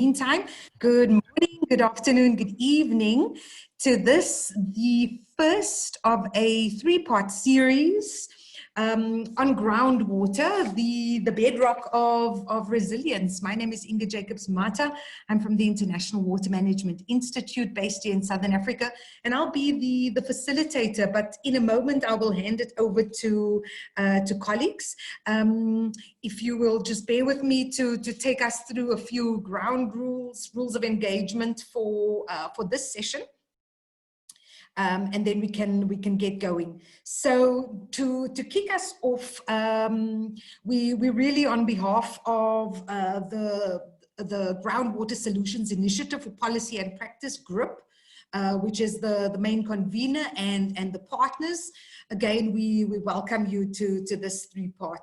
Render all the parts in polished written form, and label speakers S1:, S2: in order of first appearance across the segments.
S1: meantime, good morning, good afternoon, good evening to this, the first of a three-part series on groundwater, the bedrock of resilience. My name is Inga Jacobs-Mata. I'm from the International Water Management Institute based here in Southern Africa, and I'll be the facilitator, but in a moment I will hand it over to colleagues. If you will just bear with me to take us through a few ground rules of engagement for this session. And then we can get going. So to kick us off, we really, on behalf of the Groundwater Solutions Initiative for Policy and Practice, GRIPP, which is the main convener and the partners. Again, we welcome you to this three-part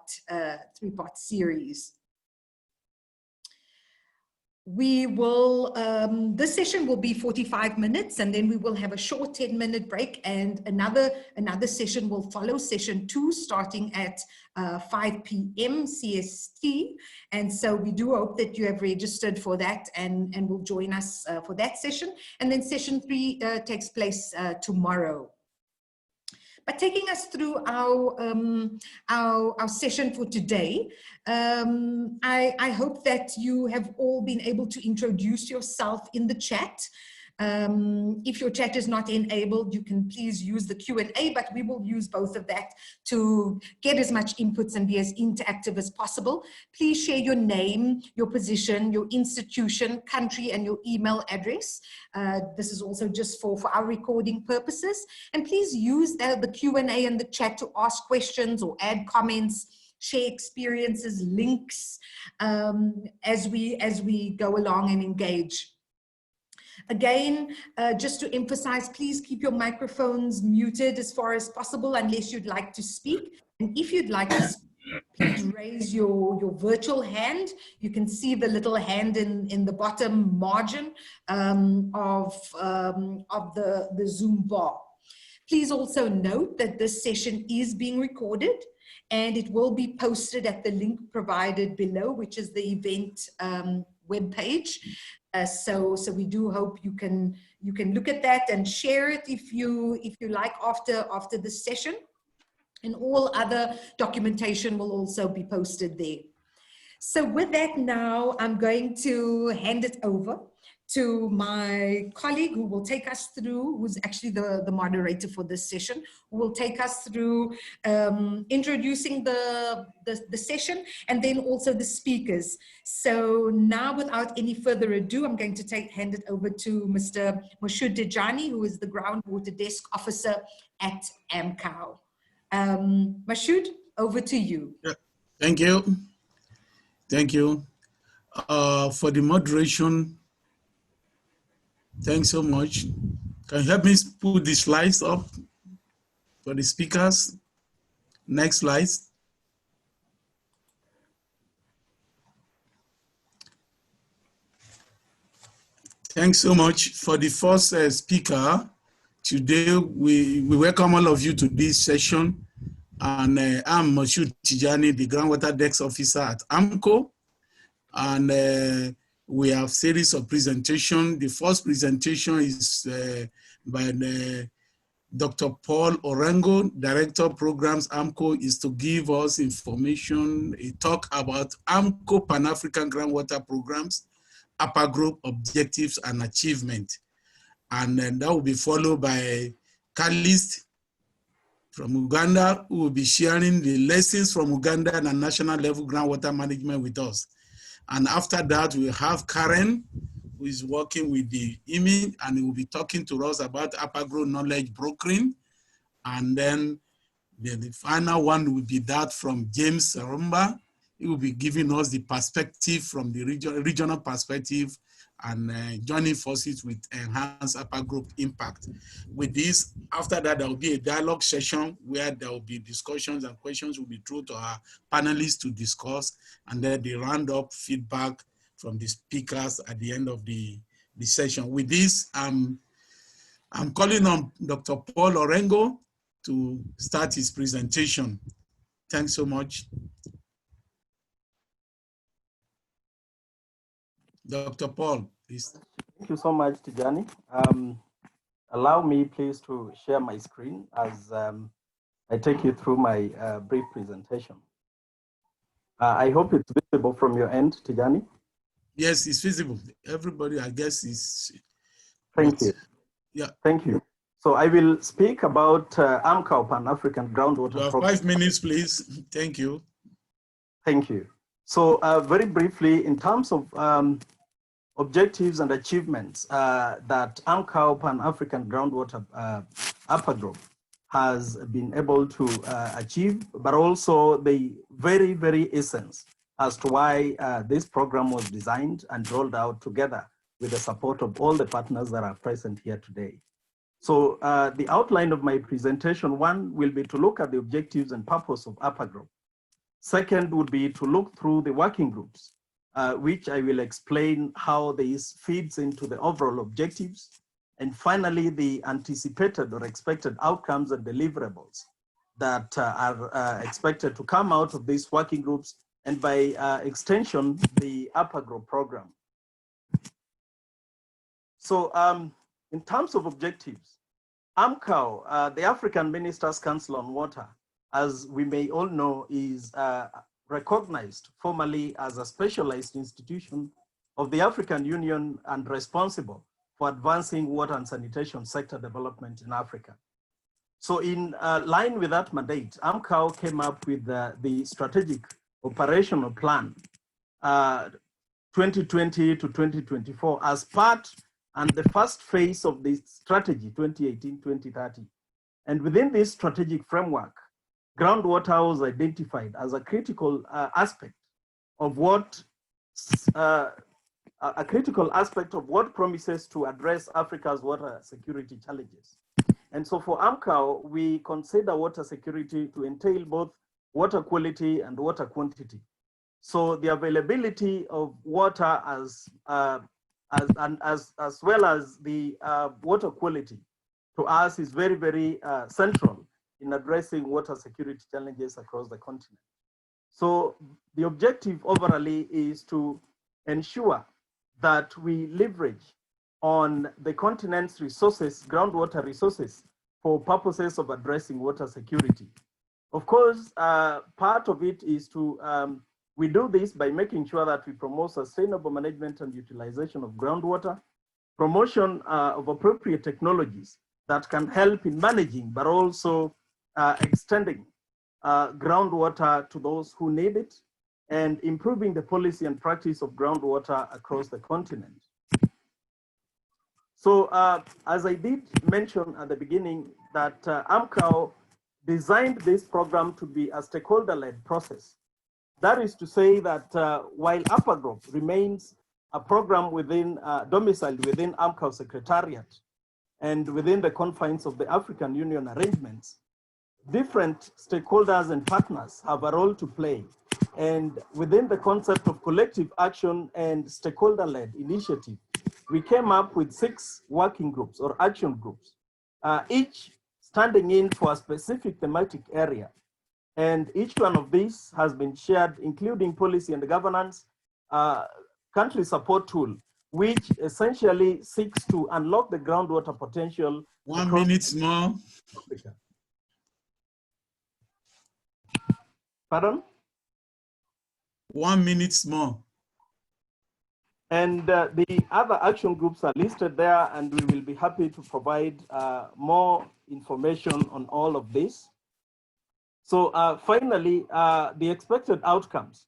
S1: series. We will, this session will be 45 minutes, and then we will have a short 10-minute break, and another session will follow, session 2, starting at 5 p.m. CST. And so we do hope that you have registered for that and will join us for that session. And then session 3 takes place tomorrow. But taking us through our session for today, I hope that you have all been able to introduce yourself in the chat. If your chat is not enabled, you can please use the Q&A, but we will use both of that to get as much inputs and be as interactive as possible. Please share your name, your position, your institution, country, and your email address. This is also just for our recording purposes. And please use the Q&A and the chat to ask questions or add comments, share experiences, links, as we go along and engage. Again, just to emphasize, please keep your microphones muted as far as possible unless you'd like to speak. And if you'd like to speak, please raise your virtual hand. You can see the little hand in the bottom margin of the Zoom bar. Please also note that this session is being recorded, and it will be posted at the link provided below, which is the event webpage. So we do hope you can look at that and share it if you like after this session, and all other documentation will also be posted there. So with that, now I'm going to hand it over to my colleague who will take us through, who's actually the moderator for this session, who will take us through introducing the session and then also the speakers. So now, without any further ado, I'm going to hand it over to Mr. Mashoud Dejani, who is the Groundwater Desk Officer at AMCOW. Mashoud, over to you.
S2: Yeah. Thank you. Thank you. For the moderation, thanks so much. Can you help me put the slides up for the speakers? Next slide. Thanks so much. For the first speaker, today we welcome all of you to this session. And I'm Mashoud Tijani, the Groundwater Desk Officer at AMCOW. And we have a series of presentations. The first presentation is by Dr. Paul Orengo, Director of Programs, AMCOW, is to give us information, a talk about AMCOW Pan-African Groundwater Programs, Upper Group Objectives and Achievement. And then that will be followed by Calist from Uganda, who will be sharing the lessons from Uganda and national level groundwater management with us. And after that, we have Karen, who is working with the IMI, and he will be talking to us about upper growth knowledge brokering. And then the final one will be that from James Sarumba. He will be giving us the perspective from the regional perspective and joining forces with enhanced upper group impact. With this, after that, there will be a dialogue session where there will be discussions and questions will be thrown to our panelists to discuss, and then the round-up feedback from the speakers at the end of the session. With this, I'm calling on Dr. Paul Orengo to start his presentation. Thanks so much. Dr. Paul, please.
S3: Thank you so much, Tijani. Allow me, please, to share my screen as I take you through my brief presentation. I hope it's visible from your end, Tijani.
S2: Yes, it's visible. Everybody, I guess, is.
S3: Thank you.
S2: Yeah.
S3: Thank you. So I will speak about AMCOW, Pan-African Groundwater
S2: You have
S3: Program.
S2: 5 minutes, please. Thank you.
S3: Thank you. So very briefly, in terms of objectives and achievements that AMCOW, Pan-African Groundwater Upper Group, has been able to achieve, but also the very, very essence as to why this program was designed and rolled out together with the support of all the partners that are present here today. So the outline of my presentation, one will be to look at the objectives and purpose of Upper Group. Second would be to look through the working groups, which I will explain how this feeds into the overall objectives. And finally, the anticipated or expected outcomes and deliverables that are expected to come out of these working groups, and by extension, the Upper Group program. So in terms of objectives, AMCOW, the African Ministers' Council on Water, as we may all know, is recognized formally as a specialized institution of the African Union and responsible for advancing water and sanitation sector development in Africa. So in line with that mandate, AMCOW came up with the strategic operational plan 2020 to 2024 as part and the first phase of the strategy 2018-2030. And within this strategic framework, groundwater was identified as a critical aspect of what promises to address Africa's water security challenges. And so for AMCOW, we consider water security to entail both water quality and water quantity. So the availability of water as well as the water quality to us is very, very central in addressing water security challenges across the continent. So the objective overall is to ensure that we leverage on the continent's resources, groundwater resources, for purposes of addressing water security. Of course, part of it is to, we do this by making sure that we promote sustainable management and utilization of groundwater, promotion of appropriate technologies that can help in managing, but also extending groundwater to those who need it, and improving the policy and practice of groundwater across the continent. So as I did mention at the beginning, that AMCOW designed this program to be a stakeholder-led process. That is to say that while Upper Group remains a program within, domiciled within AMCOW Secretariat and within the confines of the African Union arrangements, different stakeholders and partners have a role to play. And within the concept of collective action and stakeholder-led initiative, we came up with 6 working groups or action groups, each standing in for a specific thematic area. And each one of these has been shared, including policy and governance, country support tool, which essentially seeks to unlock the groundwater potential.
S2: 1 minute more.
S3: Africa. Pardon?
S2: 1 minute more.
S3: And the other action groups are listed there, and we will be happy to provide more information on all of this. So finally, the expected outcomes.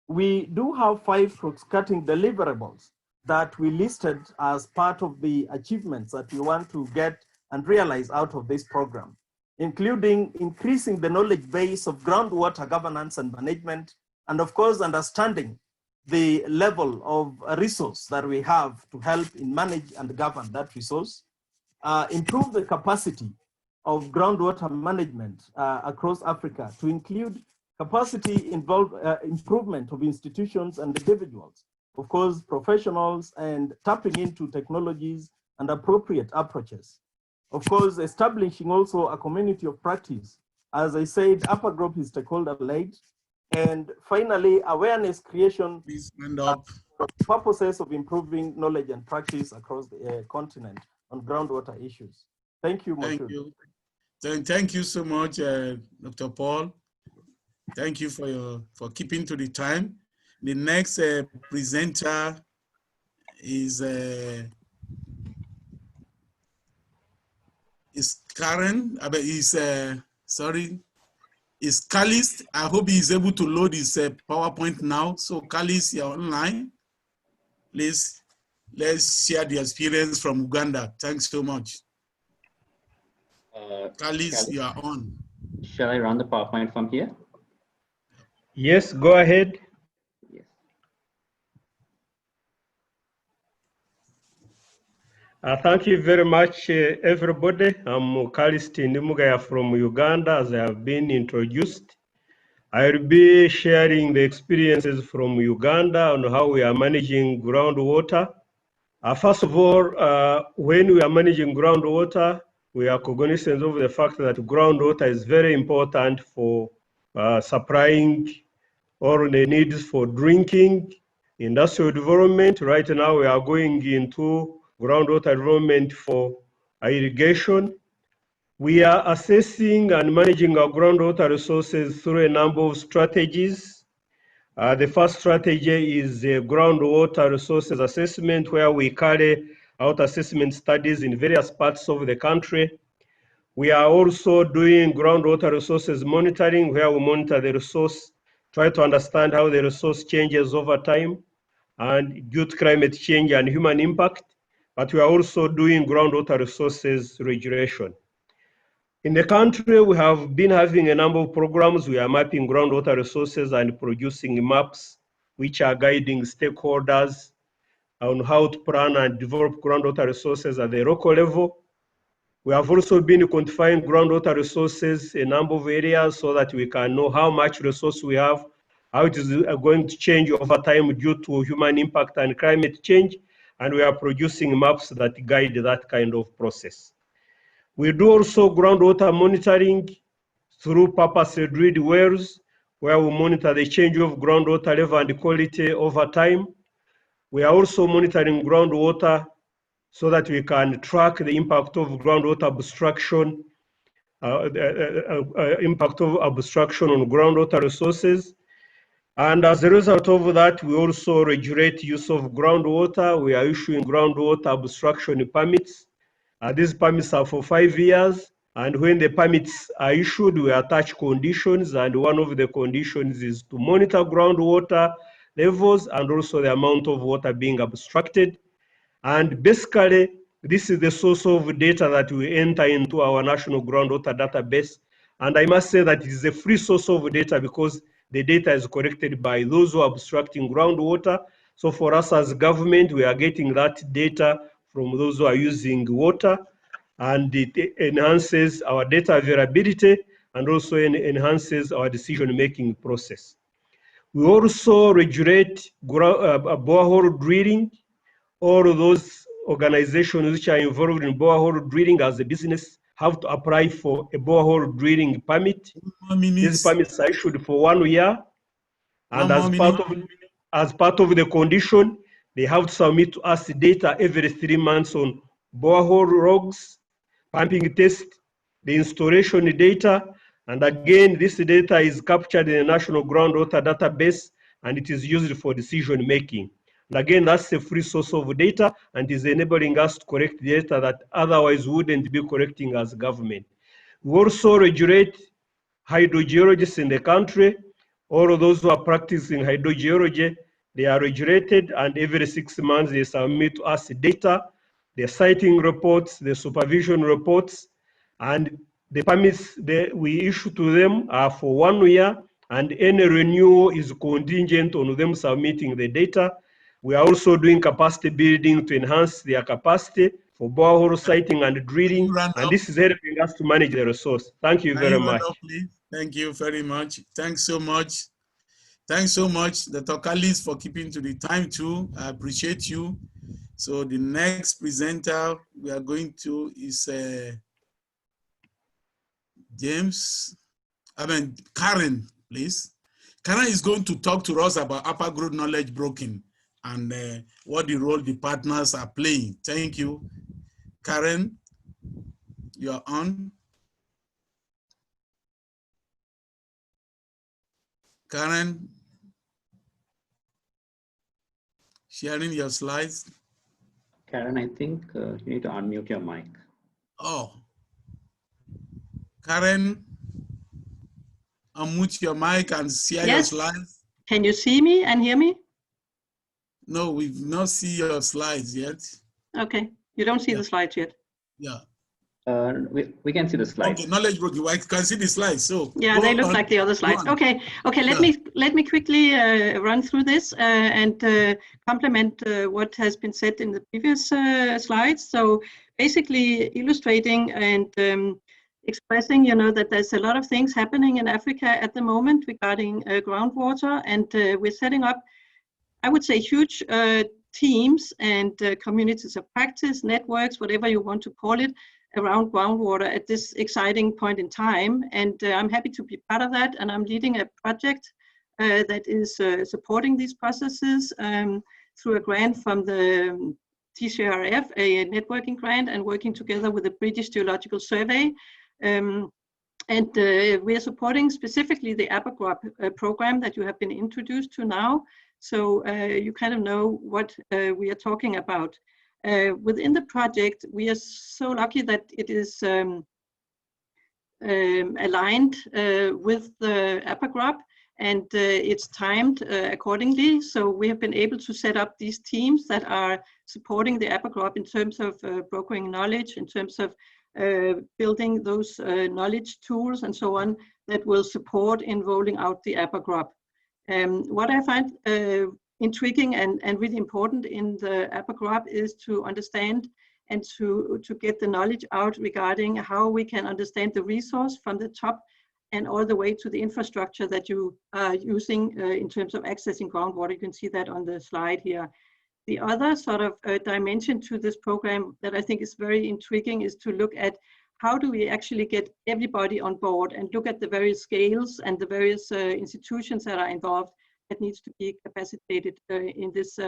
S3: We do have 5 cross-cutting deliverables that we listed as part of the achievements that we want to get and realize out of this program, including increasing the knowledge base of groundwater governance and management, and of course, understanding the level of resource that we have to help in manage and govern that resource, improve the capacity of groundwater management across Africa to include capacity improvement of institutions and individuals, of course, professionals, and tapping into technologies and appropriate approaches. Of course, establishing also a community of practice. As I said, Upper Group is stakeholder-led, And finally, awareness creation
S2: Please stand up.
S3: for purposes of improving knowledge and practice across the continent on groundwater issues. Thank you,
S2: Thank
S3: Moshood.
S2: you. Thank you so much, Dr. Paul. Thank you for keeping to the time. The next presenter is Karen. Is Kalis. I hope he is able to load his PowerPoint now. So Kalis, you're online. Please, let's share the experience from Uganda. Thanks so much. Kalis, you are on.
S4: Shall I run the PowerPoint from here?
S5: Yes, go ahead.
S4: Yes.
S5: Thank you very much, everybody. I'm Kalisti Ndimugaya from Uganda, as I have been introduced. I'll be sharing the experiences from Uganda on how we are managing groundwater. First of all, when we are managing groundwater, we are cognizant of the fact that groundwater is very important for supplying all the needs for drinking, industrial development. Right now, we are going into groundwater development for irrigation. We are assessing and managing our groundwater resources through a number of strategies. The first strategy is the groundwater resources assessment, where we carry out assessment studies in various parts of the country. We are also doing groundwater resources monitoring, where we monitor the resource, try to understand how the resource changes over time and due to climate change and human impact. But we are also doing groundwater resources regulation. In the country, we have been having a number of programs. We are mapping groundwater resources and producing maps, which are guiding stakeholders on how to plan and develop groundwater resources at the local level. We have also been quantifying groundwater resources in a number of areas so that we can know how much resource we have, how it is going to change over time due to human impact and climate change, and we are producing maps that guide that kind of process. We do also groundwater monitoring through purposely drilled wells, where we monitor the change of groundwater level and quality over time. We are also monitoring groundwater so that we can track the impact of groundwater obstruction, impact of obstruction on groundwater resources. And as a result of that, we also regulate use of groundwater. We are issuing groundwater obstruction permits. These permits are for 5 years. And when the permits are issued, we attach conditions. And one of the conditions is to monitor groundwater levels and also the amount of water being obstructed. And basically, this is the source of data that we enter into our national groundwater database. And I must say that it is a free source of data because the data is collected by those who are obstructing groundwater. So for us as government, we are getting that data from those who are using water, and it enhances our data availability and also enhances our decision-making process. We also regulate borehole drilling. All those organizations which are involved in borehole drilling as a business have to apply for a borehole drilling permit. These permits are issued for 1 year. And as part of the condition, they have to submit to us data every 3 months on borehole logs, pumping test, the installation data. And again, this data is captured in the National Groundwater Database, and it is used for decision making. And again, that's a free source of data and is enabling us to collect data that otherwise wouldn't be collecting as government. We also regulate hydrogeologists in the country. All of those who are practicing hydrogeology, they are regulated, and every 6 months they submit to us data, the siting reports, the supervision reports, and the permits that we issue to them are for 1 year, and any renewal is contingent on them submitting the data. We are also doing capacity building to enhance their capacity for borehole siting and drilling, and this is helping us to manage the resource. Thank you very much.
S2: Thank you very much. Thanks so much. Thanks so much, Dr. Kalis, for keeping to the time too. I appreciate you. So the next presenter we are going to is Karen, please. Karen is going to talk to us about upper growth knowledge broking and what the role the partners are playing. Thank you. Karen, you are on. Karen, sharing your slides.
S4: Karen, I think you need to unmute your mic.
S2: Oh, Karen, unmute your mic and share your slides.
S6: Can you see me and hear me?
S2: No, we've not seen your slides yet.
S6: Okay, you don't see the slides yet.
S2: Yeah.
S4: We can see the slides.
S2: Okay, knowledge broking. I can see the slides. So
S6: yeah, they look like the other slides. Okay, let me quickly run through this and complement what has been said in the previous slides. So basically illustrating and expressing, that there's a lot of things happening in Africa at the moment regarding groundwater, and we're setting up, I would say, huge teams and communities of practice, networks, whatever you want to call it, around groundwater at this exciting point in time. And I'm happy to be part of that. And I'm leading a project that is supporting these processes through a grant from the TCRF, a networking grant, and working together with the British Geological Survey. And we are supporting specifically the AMCOW program that you have been introduced to now. So you kind of know what we are talking about. Within the project, we are so lucky that it is aligned with the AMCOW, and it's timed accordingly. So we have been able to set up these teams that are supporting the AMCOW in terms of brokering knowledge, in terms of building those knowledge tools and so on that will support in rolling out the AMCOW. What I find intriguing and really important in the AMCOW is to understand and to get the knowledge out regarding how we can understand the resource from the top and all the way to the infrastructure that you are using in terms of accessing groundwater. You can see that on the slide here. The other sort of dimension to this program that I think is very intriguing is to look at how do we actually get everybody on board and look at the various scales and the various institutions that are involved that needs to be capacitated in this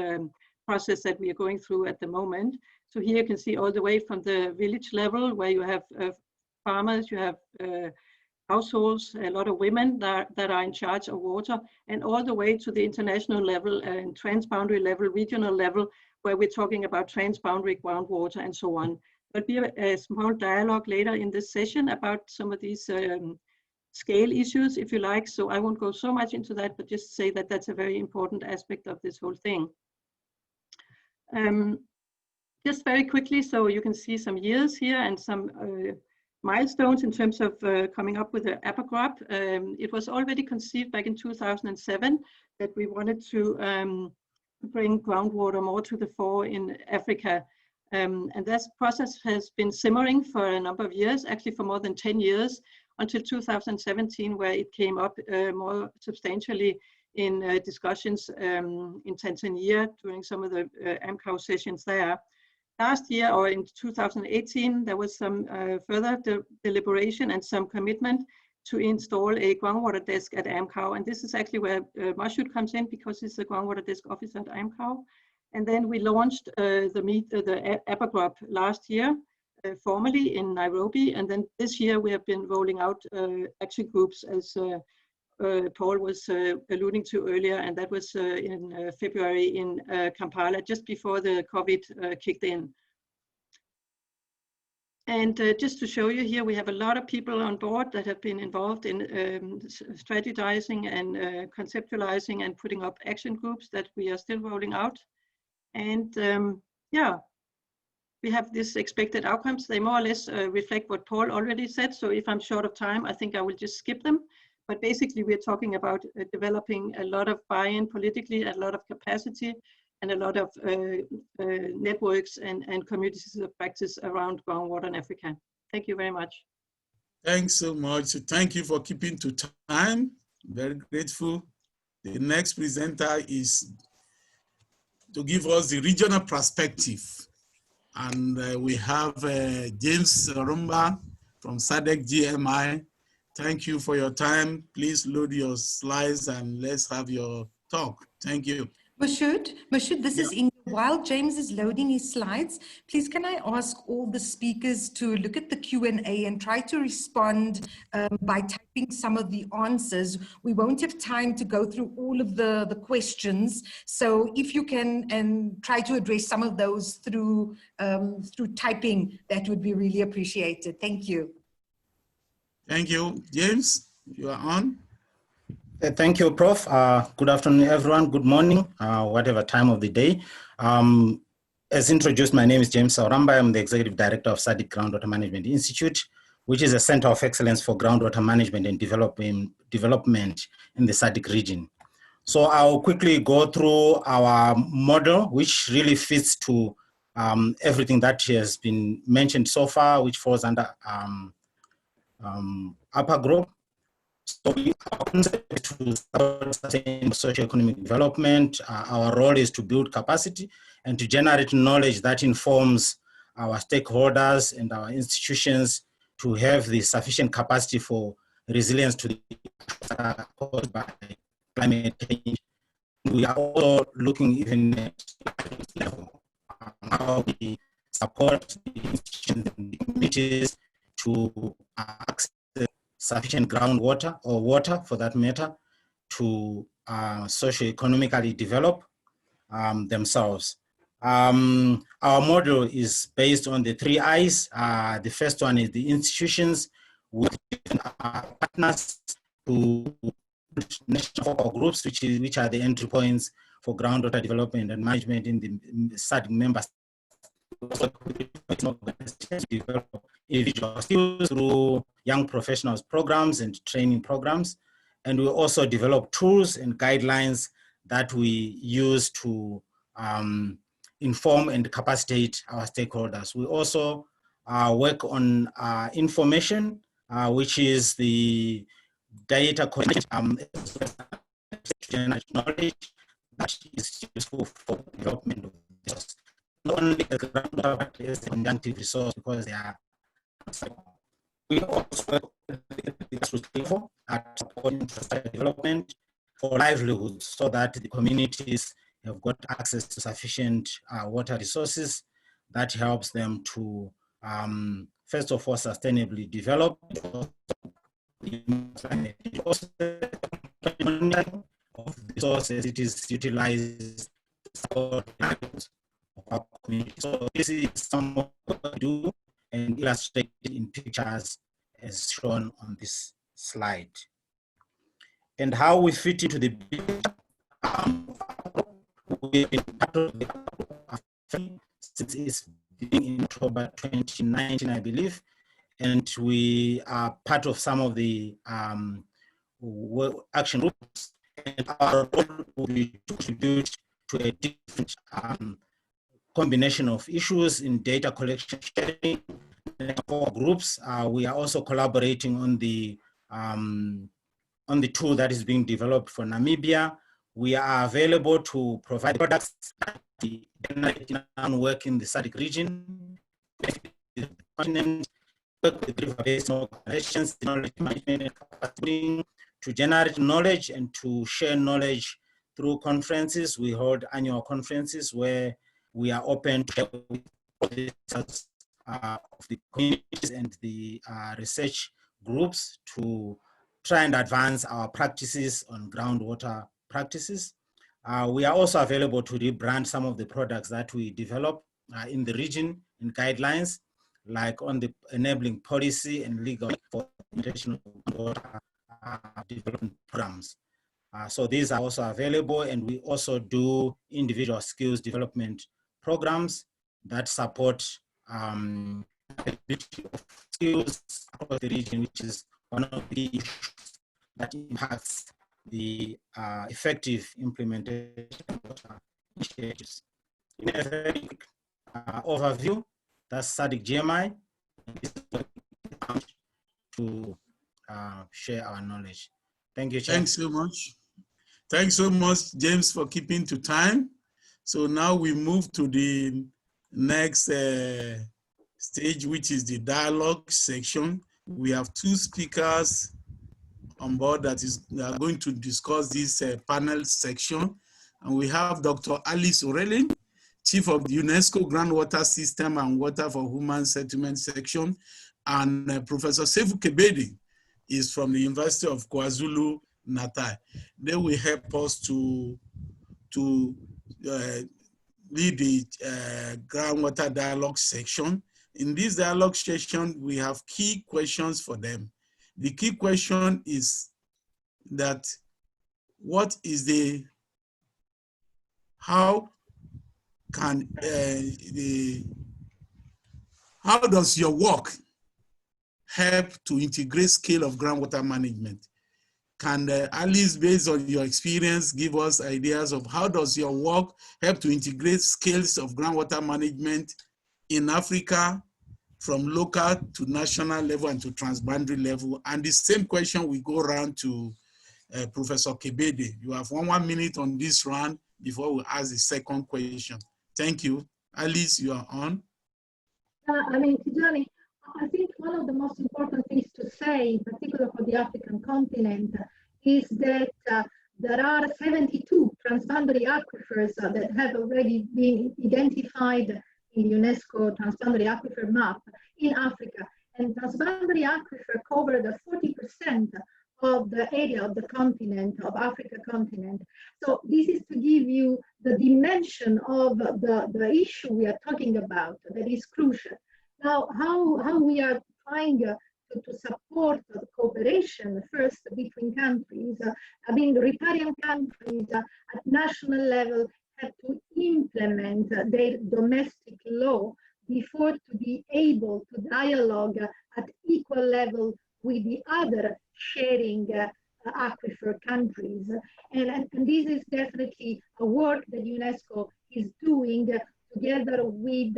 S6: process that we are going through at the moment. So here you can see all the way from the village level where you have farmers, you have households, a lot of women that are in charge of water, and all the way to the international level and transboundary level, regional level, where we're talking about transboundary groundwater and so on. There'll be a small dialogue later in this session about some of these scale issues, if you like. So I won't go so much into that, but just say that that's a very important aspect of this whole thing. Just very quickly, so you can see some years here and some milestones in terms of coming up with the AMCOW. It was already conceived back in 2007 that we wanted to bring groundwater more to the fore in Africa. And this process has been simmering for a number of years, actually for more than 10 years, until 2017, where it came up more substantially in discussions in Tanzania during some of the AMCOW sessions there. Last year, or in 2018, there was some further deliberation and some commitment to install a groundwater desk at AMCOW. And this is actually where Mashoud comes in, because he's the groundwater desk officer at AMCOW. And then we launched the AMCOW last year, formally in Nairobi. And then this year we have been rolling out action groups, as Paul was alluding to earlier, and that was in February in Kampala, just before the COVID kicked in. And just to show you here, we have a lot of people on board that have been involved in strategizing and conceptualizing and putting up action groups that we are still rolling out. And yeah, we have these expected outcomes. They more or less reflect what Paul already said. So if I'm short of time, I think I will just skip them. But basically, we're talking about developing a lot of buy-in politically, a lot of capacity, and a lot of networks and communities of practice around groundwater in Africa. Thank you very much.
S2: Thanks so much. So thank you for keeping to time. Very grateful. The next presenter is to give us the regional perspective. And we have James Rumba from SADC GMI, Thank you for your time. Please load your slides and let's have your talk. Thank you.
S1: Mashoud, this
S2: Yeah.
S1: is Inga. While James is loading his slides, please can I ask all the speakers to look at the Q&A and try to respond by typing some of the answers. We won't have time to go through all of the questions. So if you can and try to address some of those through, through typing, that would be really appreciated. Thank you.
S2: Thank you. James, you are on.
S7: Thank you, Prof. Good afternoon, everyone. Good morning, whatever time of the day. As introduced, my name is James Sauramba. I'm the Executive Director of SADC Groundwater Management Institute, which is a center of excellence for groundwater management and development in the SADC region. So I'll quickly go through our model, which really fits to everything that has been mentioned so far, which falls under upper group. So our concept is to support sustainable socio-economic development. Our role is to build capacity and to generate knowledge that informs our stakeholders and our institutions to have the sufficient capacity for resilience to the caused by climate change. We are also looking even at level, how we support the institutions and the communities to access sufficient groundwater or water for that matter to socio-economically develop themselves. Our model is based on the 3 I's. The first one is the institutions with partners to national focal groups, which are the entry points for groundwater development and management in the SADC member develop individual skills through young professionals programs and training programs. And we also develop tools and guidelines that we use to inform and capacitate our stakeholders. We also work on information, which is the data collection, knowledge that is useful for development of this. Not only the groundwater, but as a conjunctive resource because they are. We also work at supporting development for livelihoods so that the communities have got access to sufficient water resources that helps them to, first of all, sustainably develop. Of resources it is utilized to support our community. So this is some of what we do and illustrated in pictures as shown on this slide. And how we fit into the picture, we've been part of the since it's been in October 2019, I believe, and we are part of some of the action groups. And our role will be to contribute to a different combination of issues in data collection sharing. For groups, we are also collaborating on the tool that is being developed for Namibia. We are available to provide products that work in the SADC region, the continent, work with river-based organizations, knowledge management, to generate knowledge and to share knowledge through conferences. We hold annual conferences where we are open to share with of the communities and the research groups to try and advance our practices on groundwater practices. We are also available to rebrand some of the products that we develop in the region in guidelines, like on the enabling policy and legal for international water development programs. So these are also available, and we also do individual skills development programs that support skills across the region, which is one of the issues that impacts the effective implementation of initiatives. In a very quick overview, that's SADC GMI, to share our knowledge. Thank you, Chair.
S2: Thanks so much. Thanks so much, James, for keeping to time. So now we move to the next stage, which is the dialogue section. We have 2 speakers on board that is going to discuss this panel section. And we have Dr. Alice Orelin, Chief of the UNESCO Groundwater System and Water for Human Settlement section, and Professor Sefu Kebede is from the University of KwaZulu-Natal. They will help us to lead the groundwater dialogue section. In this dialogue session, we have key questions for them. The key question is that how does your work help to integrate scale of groundwater management? Can Alice, based on your experience, give us ideas of how does your work help to integrate scales of groundwater management in Africa from local to national level and to transboundary level? And the same question we go around to Professor Kebede. You have 1 minute on this round before we ask the second question. Thank you. Alice, you are on.
S8: Tijani, I think one of the most important things to say, in particular for the African continent, is that there are 72 transboundary aquifers that have already been identified in the UNESCO Transboundary Aquifer Map in Africa. And transboundary aquifer cover the 40% of the area of the continent, of Africa continent. So this is to give you the dimension of the issue we are talking about that is crucial. Now, how we are trying to support the cooperation first between countries. The riparian countries at national level have to implement their domestic law before to be able to dialogue at equal level with the other sharing aquifer countries. And this is definitely a work that UNESCO is doing together with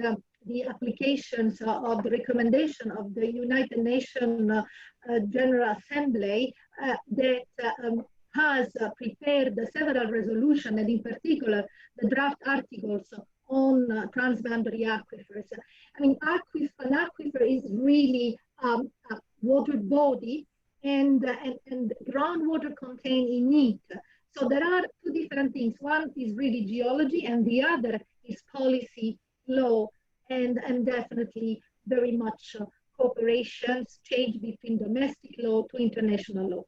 S8: the applications of the recommendation of the United Nations General Assembly that has prepared several resolutions, and in particular the draft articles on transboundary aquifers. An aquifer is really a water body, and groundwater contained in it. So there are two different things. One is really geology, and the other is policy, law, and definitely very much cooperation, change between domestic law to international law.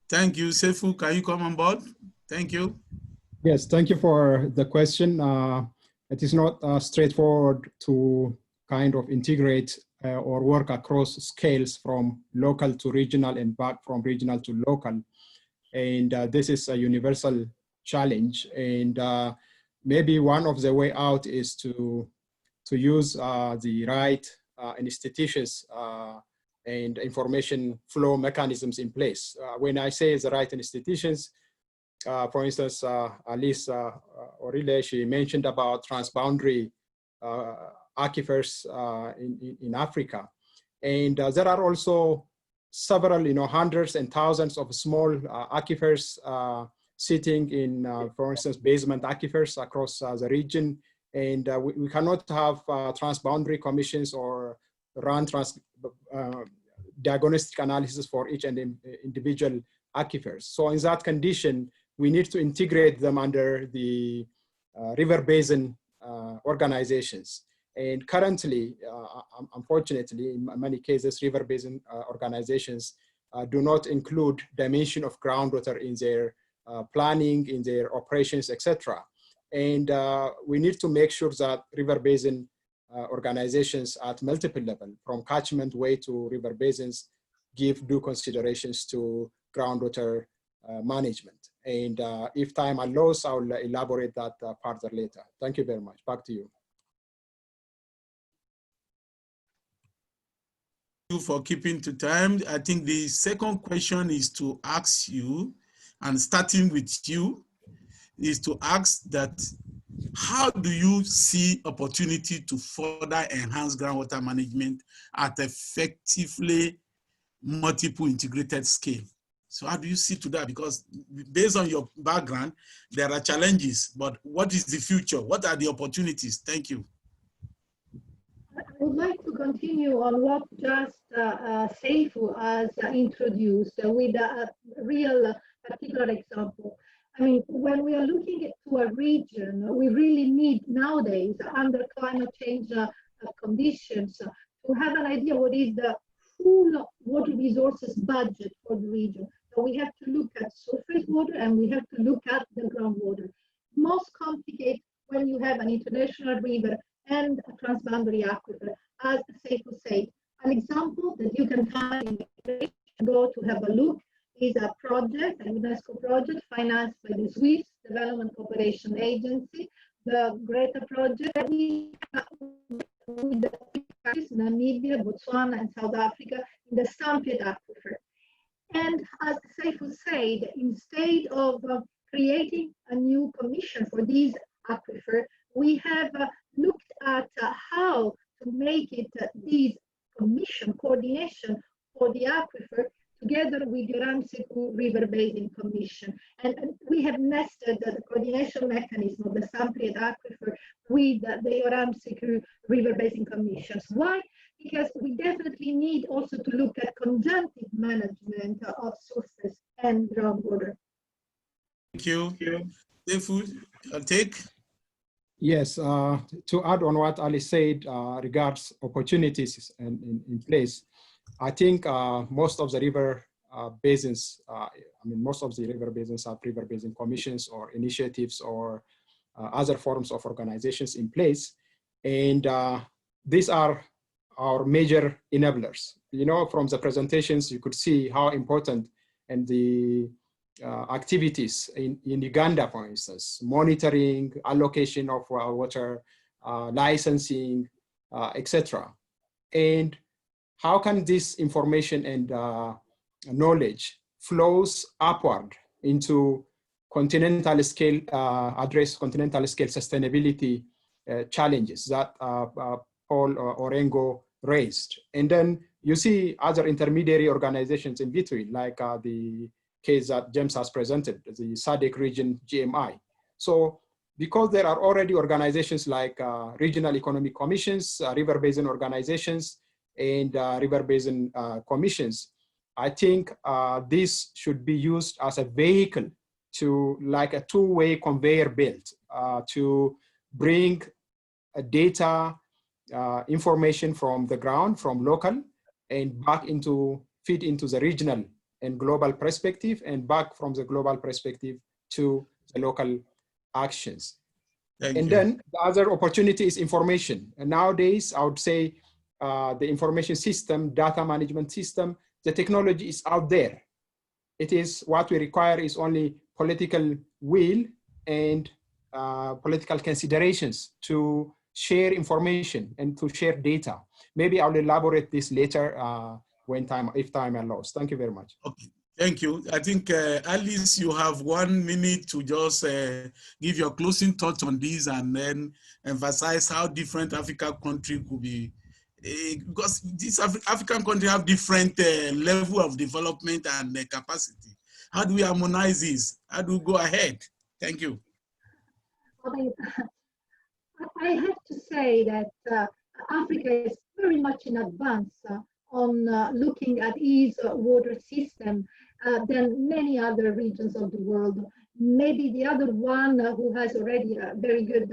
S2: Thank you. Sefu, can you come on board? Thank you.
S9: Yes, thank you for the question. It is not straightforward to kind of integrate or work across scales from local to regional and back from regional to local. And this is a universal challenge. And maybe one of the way out is to use the right institutions and information flow mechanisms in place. When I say the right institutions, for instance, Alice Orile, she mentioned about transboundary aquifers in Africa. And there are also several, hundreds and thousands of small aquifers sitting in, for instance, basement aquifers across the region. And we cannot have transboundary commissions or run diagnostic analysis for each and individual aquifers. So in that condition, we need to integrate them under the river basin organizations. And currently, unfortunately, in many cases, river basin organizations do not include dimension of groundwater in their planning, in their operations, etc. And we need to make sure that river basin organizations at multiple levels, from catchment way to river basins, give due considerations to groundwater management. And if time allows, I'll elaborate that further later. Thank you very much. Back to you.
S2: Thank you for keeping to time. I think the second question is to ask you, and starting with you, is to ask that how do you see opportunity to further enhance groundwater management at effectively multiple integrated scale? So how do you see to that? Because based on your background, there are challenges, but what is the future? What are the opportunities? Thank you.
S8: I would like to continue on what just Seifu has introduced with a real particular example. I mean, when we are looking to a region, we really need nowadays, under climate change conditions, to have an idea what is the full water resources budget for the region. So we have to look at surface water and we have to look at the groundwater. Most complicated when you have an international river and a transboundary aquifer, as Seifu said. An example that you can find in go to have a look is a project, a UNESCO project financed by the Swiss Development Cooperation Agency, the GRIPP project with Namibia, Botswana, and South Africa in the Sampiet aquifer. And as Seifu said, instead of creating a new commission for these aquifer, we have looked at how to make it these commission coordination for the aquifer together with the URAM-SECU River Basin Commission. And we have nested the coordination mechanism of the Sampiet aquifer with the URAM-SECU River Basin Commissions. Why? Because we definitely need also to look at conjunctive management of surface and groundwater.
S2: Thank you. Seifu, I'll take.
S9: Yes, to add on what Ali said regards opportunities in place, I think most of the river basins, most of the river basins have river basin commissions or initiatives or other forms of organizations in place. And these are our major enablers. You know, from the presentations, you could see how important and the activities in Uganda, for instance, monitoring, allocation of water, licensing, etc. And how can this information and knowledge flows upward into continental scale, address continental scale sustainability challenges that Paul Orengo raised. And then you see other intermediary organizations in between, like the case that James has presented, the SADC region GMI. So because there are already organizations like regional economic commissions, river basin organizations, and river basin commissions, I think this should be used as a vehicle to, like a two-way conveyor belt, to bring data, information from the ground, from local, and back into, feed into the regional and global perspective, and back from the global perspective to the local actions. And then the other opportunity is information. And nowadays, I would say the information system, data management system, the technology is out there. It is what we require is only political will and political considerations to share information and to share data. Maybe I'll elaborate this later if time allows. Thank you very much.
S2: Okay. Thank you. I think, Alice, you have 1 minute to just give your closing thoughts on this and then emphasize how different African countries could be, because these African countries have different level of development and capacity. How do we harmonize this? How do we go ahead? Thank you.
S8: I have to say that Africa is very much in advance on looking at its water system than many other regions of the world. Maybe the other one who has already a very good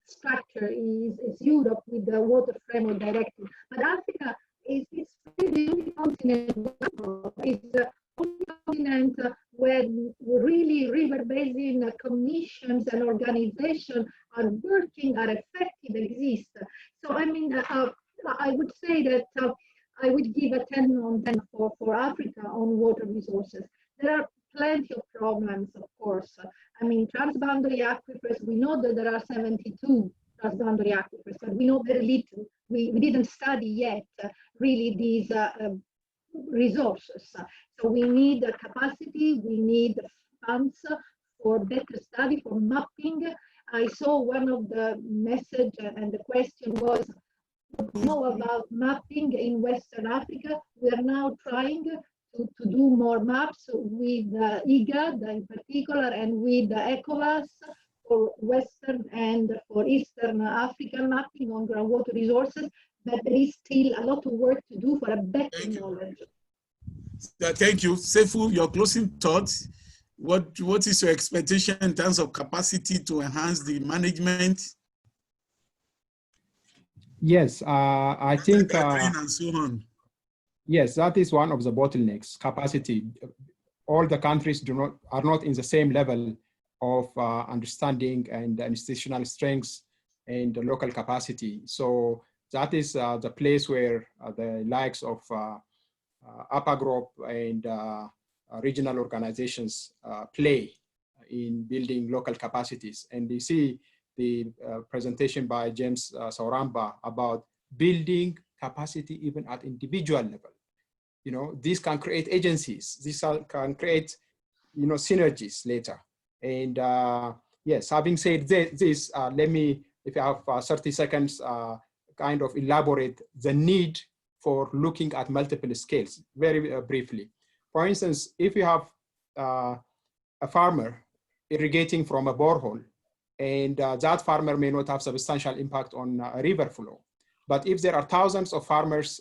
S8: structure is Europe with the Water Framework Directive. But Africa is the only continent, it's the only continent where really river basin commissions and organizations are working, are effective, exist. So I mean, I would say that I would give a 10 on 10 for Africa on water resources. There are plenty of problems, of course. I mean, transboundary aquifers, we know that there are 72 transboundary aquifers, but we know very little. We didn't study yet really these resources. So we need capacity, we need funds for better study, for mapping. I saw one of the message and the question was, know about mapping in Western Africa. We are now trying to do more maps with IGAD in particular and with ECOWAS for Western and for Eastern African mapping on groundwater resources. but there is still a lot of work to do for a better knowledge.
S2: Thank you. Seifu, your closing thoughts. What is your expectation in terms of capacity to enhance the management?
S9: Yes, I think,
S2: and so on.
S9: Yes, that is one of the bottlenecks, capacity. All the countries are not in the same level of understanding and institutional strengths and the local capacity. So that is the place where the likes of APA Group and regional organizations play in building local capacities. And you see the presentation by James Sauramba about building capacity even at individual level. You know, this can create agencies. This can create, you know, synergies later. And yes, having said this, let me, if you have 30 seconds, kind of elaborate the need for looking at multiple scales very briefly. For instance, if you have a farmer irrigating from a borehole, and that farmer may not have substantial impact on a river flow. But if there are thousands of farmers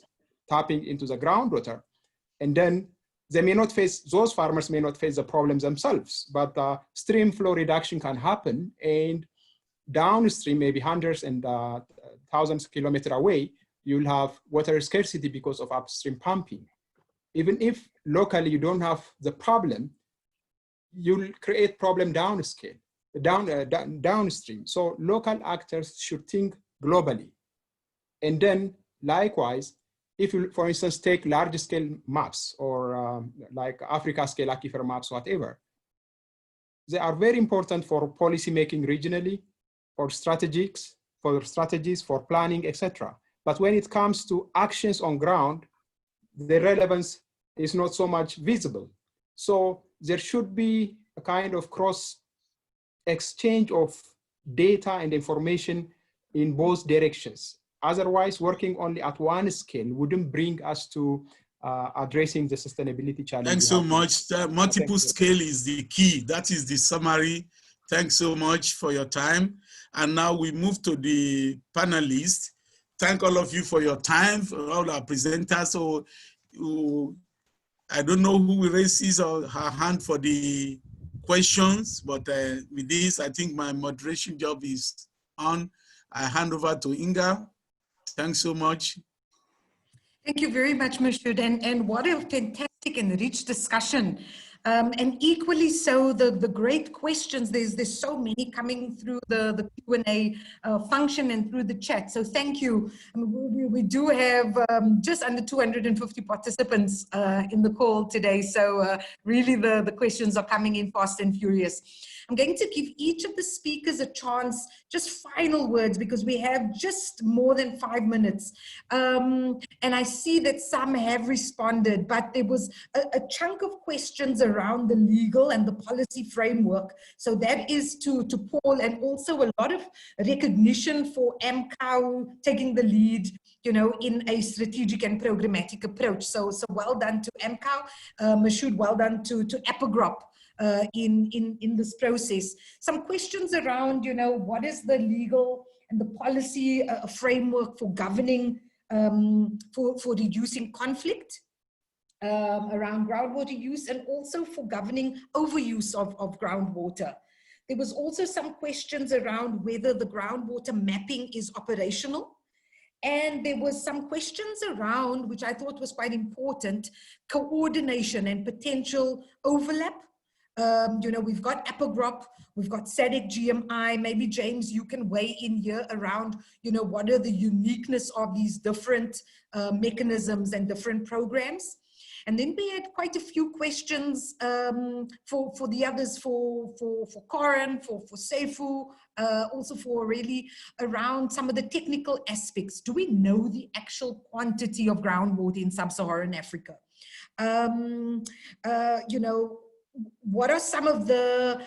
S9: tapping into the groundwater, and then they may not face, those farmers may not face the problems themselves, but stream flow reduction can happen, and downstream, maybe hundreds and thousands of kilometers away, you'll have water scarcity because of upstream pumping. Even if locally you don't have the problem, you'll create problem downstream. So local actors should think globally. And then likewise, if you, for instance, take large scale maps or like Africa scale aquifer maps, whatever, they are very important for policy making regionally, for strategies, for planning, etc. But when it comes to actions on ground, the relevance is not so much visible. So there should be a kind of cross exchange of data and information in both directions. Otherwise, working only at one scale wouldn't bring us to addressing the sustainability challenge.
S2: Thanks so much. Multiple scale is the key. That is the summary. Thanks so much for your time. And now we move to the panelists. Thank all of you for your time, for all our presenters. So I don't know who will raise his or her hand for the questions, but with this, I think my moderation job is on. I hand over to Inga. Thanks so much.
S1: Thank you very much, Mashoud, and what a fantastic and rich discussion. And equally so, the great questions, there's so many coming through the Q&A function and through the chat. So thank you. We do have just under 250 participants in the call today. So really the questions are coming in fast and furious. I'm going to give each of the speakers a chance, just final words, because we have just more than 5 minutes. And I see that some have responded, but there was a chunk of questions around the legal and the policy framework. So that is to Paul, and also a lot of recognition for AMCOW taking the lead, you know, in a strategic and programmatic approach. So well done to AMCOW, Mashoud, well done to APA in this process. Some questions around, you know, what is the legal and the policy framework for governing, for reducing conflict around groundwater use, and also for governing overuse of groundwater. There was also some questions around whether the groundwater mapping is operational. And there was some questions around, which I thought was quite important, coordination and potential overlap. You know, we've got APA, we've got SADC GMI. Maybe James, you can weigh in here around, you know, what are the uniqueness of these different mechanisms and different programs. And then we had quite a few questions for the others, for Corin, for Seifu, also for really around some of the technical aspects. Do we know the actual quantity of groundwater in sub-Saharan Africa? You know, what are some of the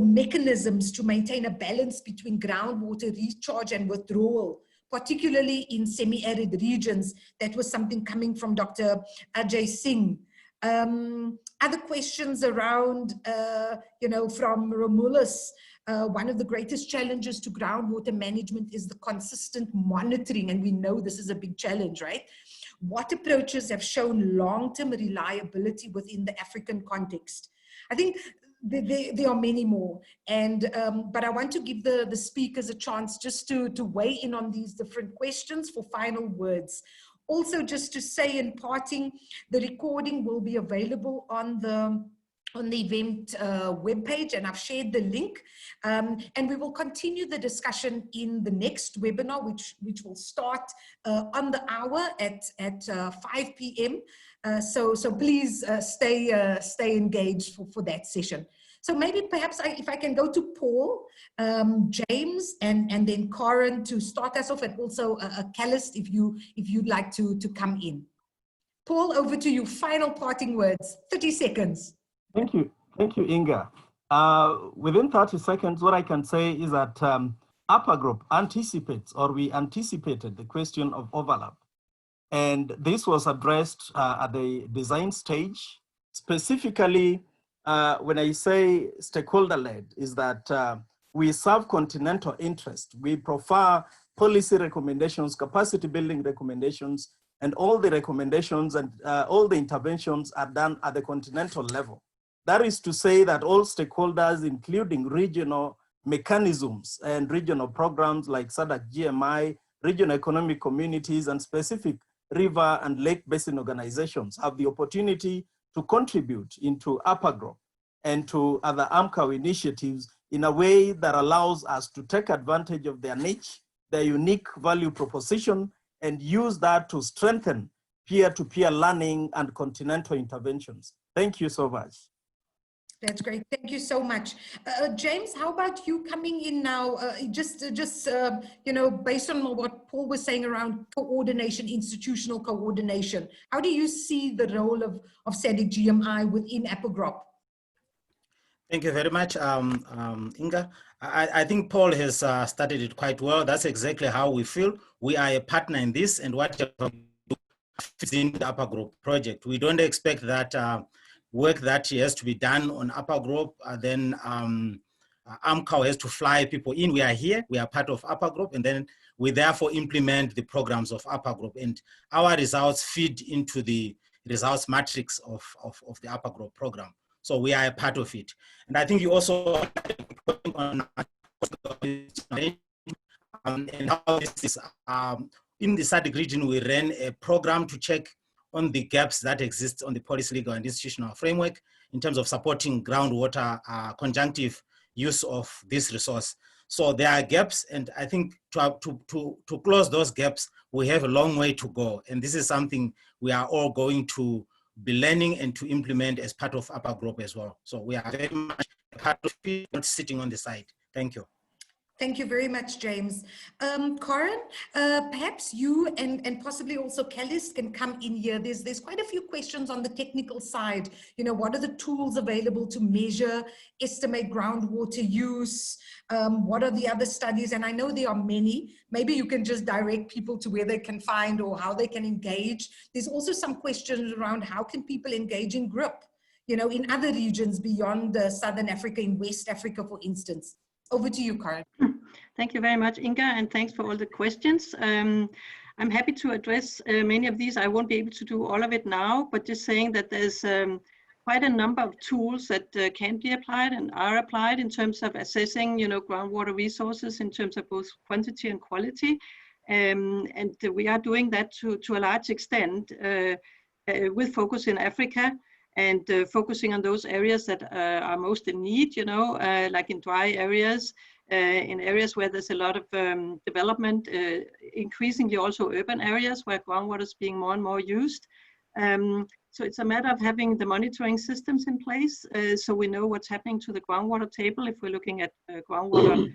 S1: mechanisms to maintain a balance between groundwater recharge and withdrawal, particularly in semi-arid regions? That was something coming from Dr. Ajay Singh. Other questions around, you know, from Romulus, one of the greatest challenges to groundwater management is the consistent monitoring, and we know this is a big challenge, right? What approaches have shown long-term reliability within the African context? I think there are many more, and but I want to give the speakers a chance just to weigh in on these different questions for final words. Also, just to say in parting, the recording will be available on the event webpage, and I've shared the link, and we will continue the discussion in the next webinar, which will start on the hour at 5 p.m. So please stay engaged for that session. So maybe perhaps if I can go to Paul, James, and then Karen to start us off, and also Callist if you'd like to come in. Paul, over to you. Final parting words. 30 seconds.
S3: Thank you, Inga. Within 30 seconds, what I can say is that Upper Group anticipates, or we anticipated, the question of overlap. And this was addressed at the design stage. Specifically, when I say stakeholder-led, is that we serve continental interest. We prefer policy recommendations, capacity building recommendations, and all the recommendations and all the interventions are done at the continental level. That is to say that all stakeholders, including regional mechanisms and regional programs like SADC GMI, regional economic communities, and specific river and lake basin organizations have the opportunity to contribute into Upper Group and to other AMCOW initiatives in a way that allows us to take advantage of their niche, their unique value proposition, and use that to strengthen peer-to-peer learning and continental interventions. Thank you so much.
S1: That's great. Thank you so much. James, how about you coming in now? You know, based on what Paul was saying around coordination, institutional coordination, how do you see the role of SADC GMI within APAGROP?
S7: Thank you very much, Inga. I think Paul has started it quite well. That's exactly how we feel. We are a partner in this, and whatever we do fits into the Upper Group project. We don't expect that work that has to be done on Upper Group, then AMCOW has to fly people in. We are here, we are part of Upper Group, and then we therefore implement the programs of Upper Group. And our results feed into the results matrix of the Upper Group program. So we are a part of it. And I think you also on and how this is in the SADC region, we ran a program to check on the gaps that exist on the policy, legal, and institutional framework in terms of supporting groundwater conjunctive use of this resource. So there are gaps, and I think to close those gaps, we have a long way to go. And this is something we are all going to be learning and to implement as part of Upper Group as well. So we are very much a part of it, not sitting on the side. Thank you.
S1: Thank you very much, James. Karen, perhaps you and possibly also Callist can come in here. There's quite a few questions on the technical side. You know, what are the tools available to measure, estimate groundwater use? What are the other studies? And I know there are many. Maybe you can just direct people to where they can find or how they can engage. There's also some questions around how can people engage in GRIPP, you know, in other regions beyond Southern Africa, in West Africa, for instance. Over to you, Karen.
S6: Thank you very much, Inga, and thanks for all the questions. I'm happy to address many of these. I won't be able to do all of it now, but just saying that there's quite a number of tools that can be applied and are applied in terms of assessing, you know, groundwater resources in terms of both quantity and quality. And we are doing that to a large extent with focus in Africa, and focusing on those areas that are most in need, you know, like in dry areas, in areas where there's a lot of development, increasingly also urban areas where groundwater is being more and more used. So it's a matter of having the monitoring systems in place so we know what's happening to the groundwater table if we're looking at groundwater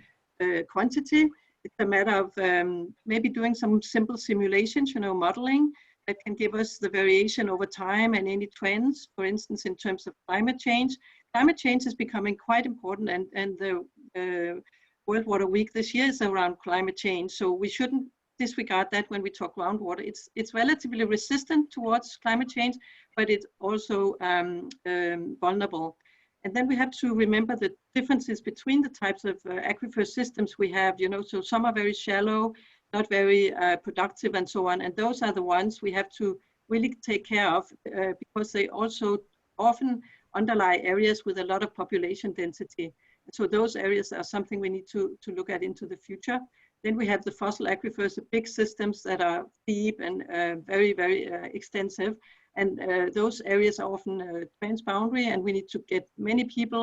S6: quantity. It's a matter of maybe doing some simple simulations, you know, modeling, that can give us the variation over time and any trends, for instance, in terms of climate change. Climate change is becoming quite important, and the World Water Week this year is around climate change. So we shouldn't disregard that when we talk groundwater. It's relatively resistant towards climate change, but it's also vulnerable. And then we have to remember the differences between the types of aquifer systems we have, you know, so some are very shallow, not very productive and so on. And those are the ones we have to really take care of because they also often underlie areas with a lot of population density. So those areas are something we need to look at into the future. Then we have the fossil aquifers, the big systems that are deep and very, very extensive. And those areas are often transboundary, and we need to get many people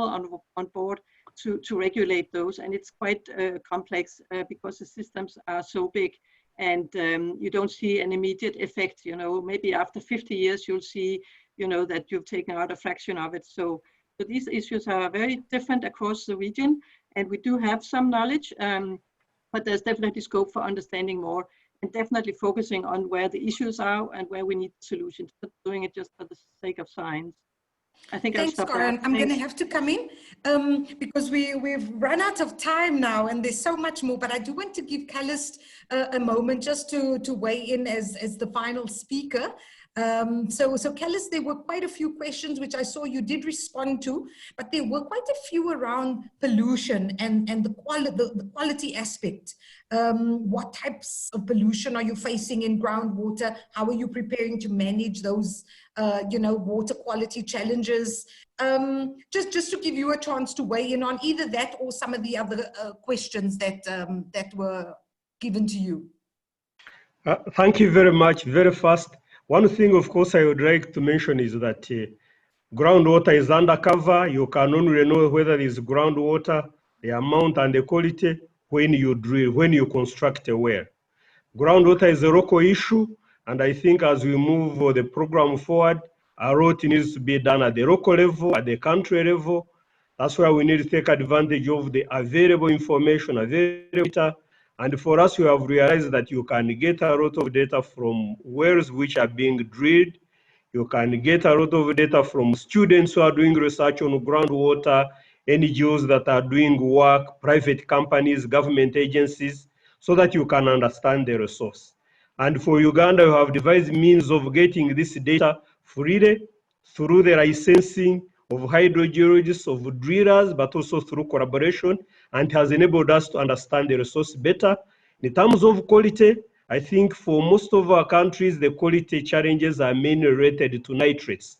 S6: on board to regulate those. And it's quite complex because the systems are so big, and you don't see an immediate effect. You know, maybe after 50 years, you'll see, you know, that you've taken out a fraction of it. So these issues are very different across the region, and we do have some knowledge, but there's definitely scope for understanding more, and definitely focusing on where the issues are and where we need solutions, not doing it just for the sake of science. I think
S1: Thanks,
S6: I'll stop
S1: Karen.
S6: there.
S1: I'm going to have to come in because we've run out of time now, and there's so much more, but I do want to give Callist a moment just to weigh in as the final speaker. So Callist, there were quite a few questions which I saw you did respond to, but there were quite a few around pollution and the quality aspect. What types of pollution are you facing in groundwater? How are you preparing to manage those, you know, water quality challenges? Just to give you a chance to weigh in on either that or some of the other questions that that were given to you.
S5: Thank you very much. Very fast. One thing, of course, I would like to mention is that groundwater is undercover. You can only know whether it's groundwater, the amount and the quality when you drill, when you construct a well. Groundwater is a local issue, and I think as we move the program forward, a lot needs to be done at the local level, at the country level. That's why we need to take advantage of the available information, available data. And for us, we have realized that you can get a lot of data from wells which are being drilled. You can get a lot of data from students who are doing research on groundwater, NGOs that are doing work, private companies, government agencies, so that you can understand the resource. And for Uganda, you have devised means of getting this data freely through the licensing of hydrogeologists, of drillers, but also through collaboration, and has enabled us to understand the resource better. In terms of quality, I think for most of our countries, the quality challenges are mainly related to nitrates,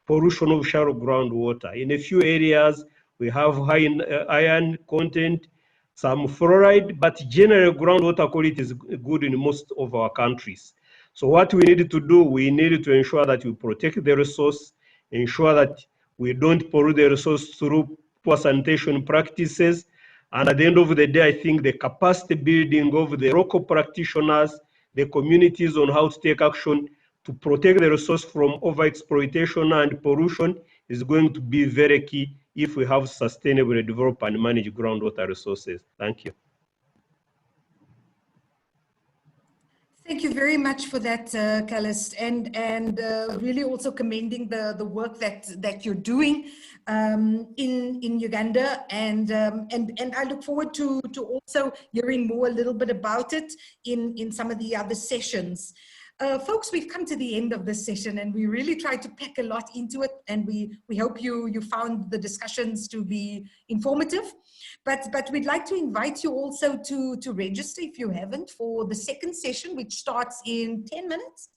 S5: pollution of shallow groundwater. In a few areas, we have high iron content, some fluoride, but general groundwater quality is good in most of our countries. So what we need to do, we need to ensure that we protect the resource, ensure that we don't pollute the resource through poor sanitation practices. And at the end of the day, I think the capacity building of the local practitioners, the communities on how to take action to protect the resource from overexploitation and pollution is going to be very key if we have sustainably develop and manage groundwater resources. Thank you.
S1: Thank you very much for that, Callist, and really also commending the work that you're doing in Uganda, and I look forward to also hearing more a little bit about it in some of the other sessions. Folks, we've come to the end of this session, and we really tried to pack a lot into it, and we hope you found the discussions to be informative. But we'd like to invite you also to register if you haven't for the second session, which starts in 10 minutes.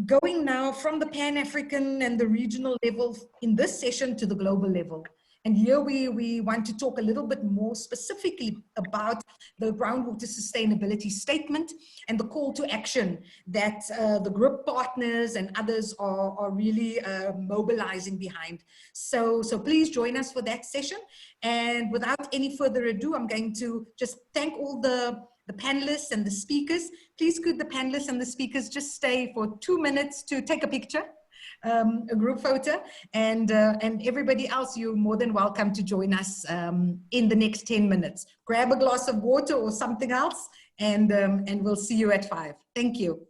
S1: Going now from the Pan-African and the regional level in this session to the global level. And here we want to talk a little bit more specifically about the groundwater sustainability statement and the call to action that the GRIPP partners and others are really mobilizing behind. So please join us for that session. And without any further ado, I'm going to just thank all the panelists and the speakers. Please could the panelists and the speakers just stay for 2 minutes to take a picture, a group photo, and everybody else, you're more than welcome to join us in the next 10 minutes. Grab a glass of water or something else, and we'll see you at 5. Thank you.